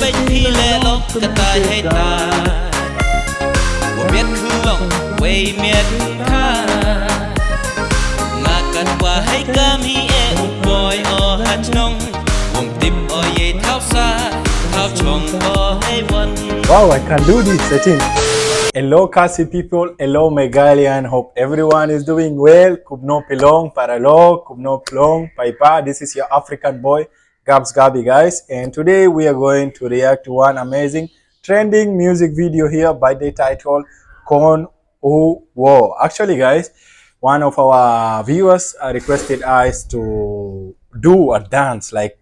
bách phi lệ lốc cả tai hay ta Của biết khứ lòng quay miệt khá Mà cần qua hay cam hi e bòi ở hạt nông Vùng tiếp ở dây thao xa Thao chồng ở hay vân Wow, I can do this, Sachin. Hello Khasi people, hello Meghalaya, hope everyone is doing well. Kubno pilong, paralo, kubno pilong, paipa. This is your African boy, Gabs Gabi guys. And today we are going to react to one amazing trending music video here by the title KHON U WOH. Actually guys, one of our viewers requested us to do a dance, like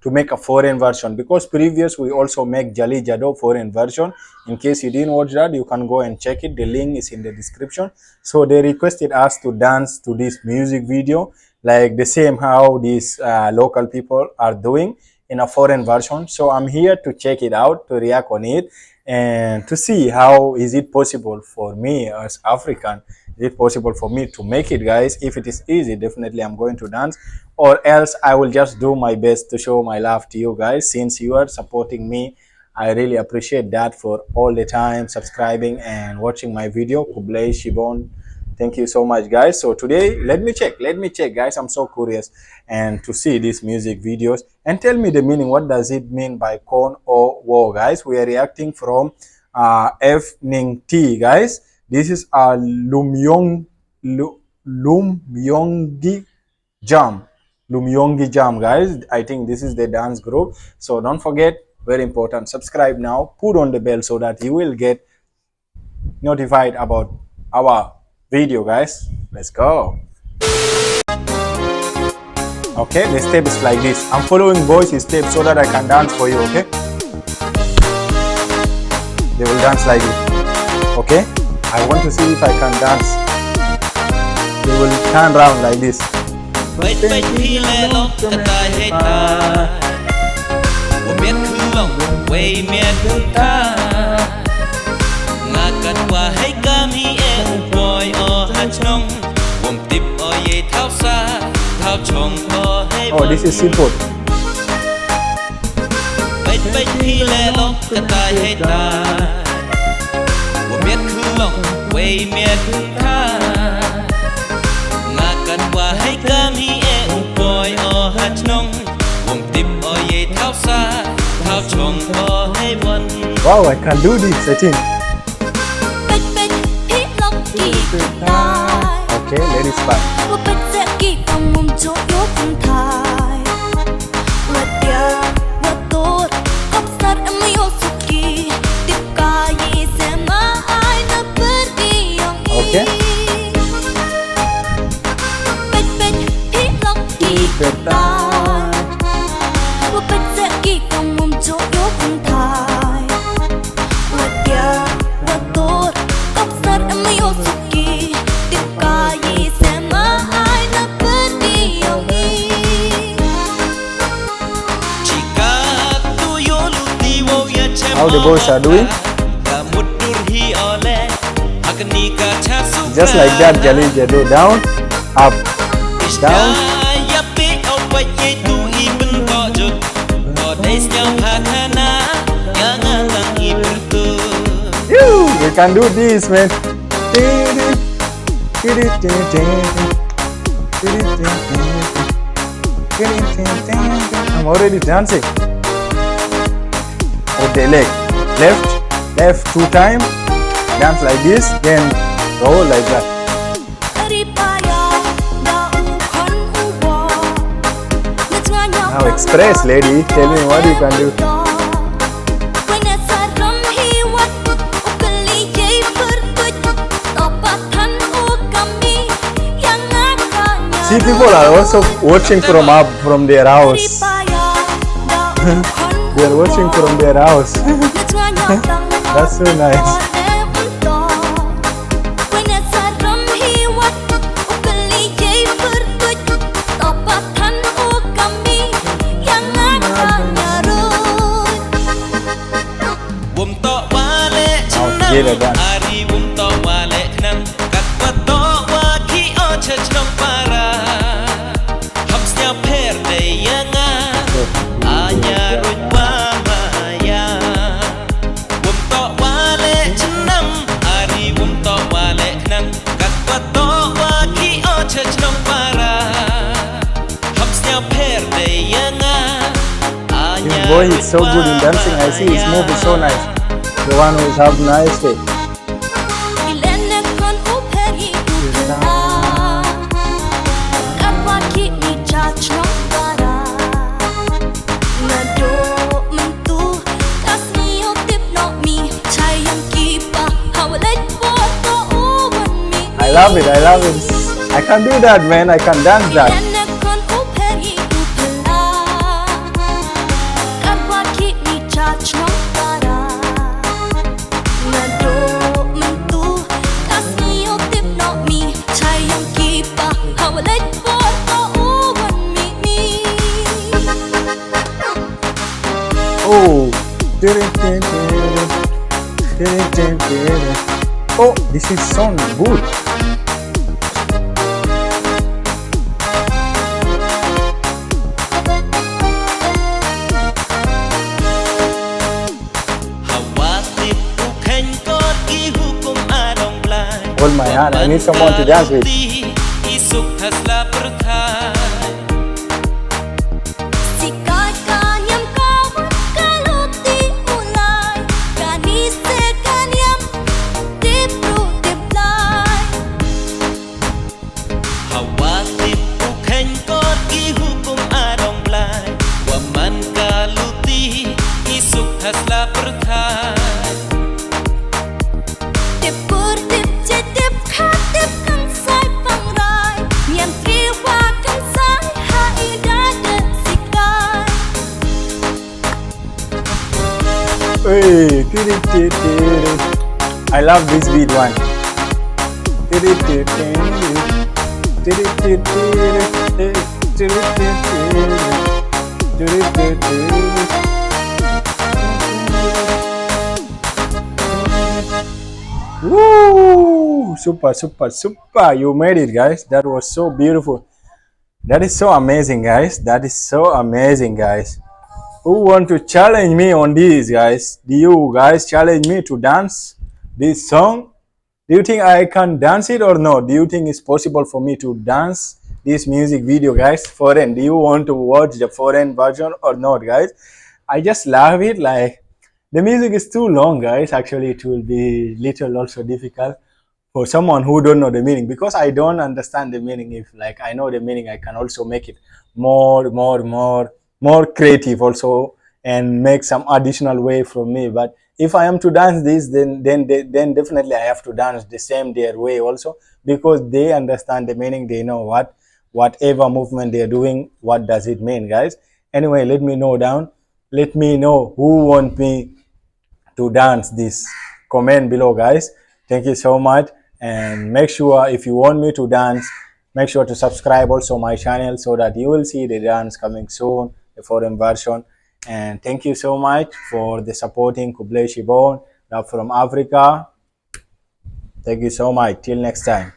to make a foreign version, because previous we also make Jali Jado foreign version. In case you didn't watch that, you can go and check it. The link is in the description. So they requested us to dance to this music video, like the same how these local people are doing in a foreign version. So I'm here to check it out, to react on it, and to see how is it possible for me as African. Is it possible for me to make it, guys? If it is easy, definitely I'm going to dance, or else I will just do my best to show my love to you guys. Since you are supporting me, I really appreciate that for all the time subscribing and watching my video. Kublai Shibon, thank you so much guys. So today let me check guys, I'm so curious and to see these music videos and tell me the meaning. What does it mean by KHON U WOH, guys? We are reacting from F Ning T, guys. This is a Loom iongkjam, guys. I think this is the dance group. So don't forget, very important, subscribe now, put on the bell so that you will get notified about our video, guys. Let's go. Okay, the step is like this. I'm following boys' steps so that I can dance for you, okay? They will dance like this, okay? I want to see if I can dance. They will turn around like this. Bách bách phi lệ lốc cả tai hay ta Của biết khứ lòng quay miệt khá Mà cần qua hay cam hi e bòi ở hạt nông Vùng tiếp ở dây thao xa Thao chồng ở hay vân Oh, this is simple. Bách bách phi lệ lốc cả tai hay ta Của biết khứ lòng quay miệt khá Mà cần qua hay cam hi e bòi ở hạt nông Vùng tiếp ở dây thao xa Thao chồng ở hay vân Wow, I can do this, Sachin. Okay, let it start. Okay. How the boys are doing? Just like that, Jali Jado, down, up, down. We can do this, man. I'm already dancing. With the leg, left 2 times, dance like this, then go like that. Now express, lady, tell me what you can do. See, people are also watching from their house. They are watching from their house. That's so nice. Together dance. boy is so good in dancing. I see his move is so nice. The one who is have nice day. I love it, I love it. I can do that, man. I can dance that. Oh, oh, this is so good. Hold my hand, I need someone to dance with. I love this beat one. Woo! Super, super, super. You made it, guys. That was so beautiful. That is so amazing, guys. That is so amazing, guys. Who want to challenge me on this, guys? Do you guys challenge me to dance this song? Do you think I can dance it or not? Do you think it's possible for me to dance this music video, guys? Foreign. Do you want to watch the foreign version or not, guys? I just love it. Like, the music is too long, guys. Actually, it will be little also difficult for someone who don't know the meaning, because I don't understand the meaning. If like I know the meaning, I can also make it more creative also, and make some additional way from me. But if I am to dance this, then definitely I have to dance the same their way also, because they understand the meaning. They know whatever movement they're doing, what does it mean, guys. Anyway, let me know down. Let me know who want me to dance this. Comment below, guys. Thank you so much, and make sure if you want me to dance, make sure to subscribe also my channel, so that you will see the dance coming soon, the foreign version. And thank you so much for the supporting Kublai Shibon from Africa. Thank you so much. Till next time.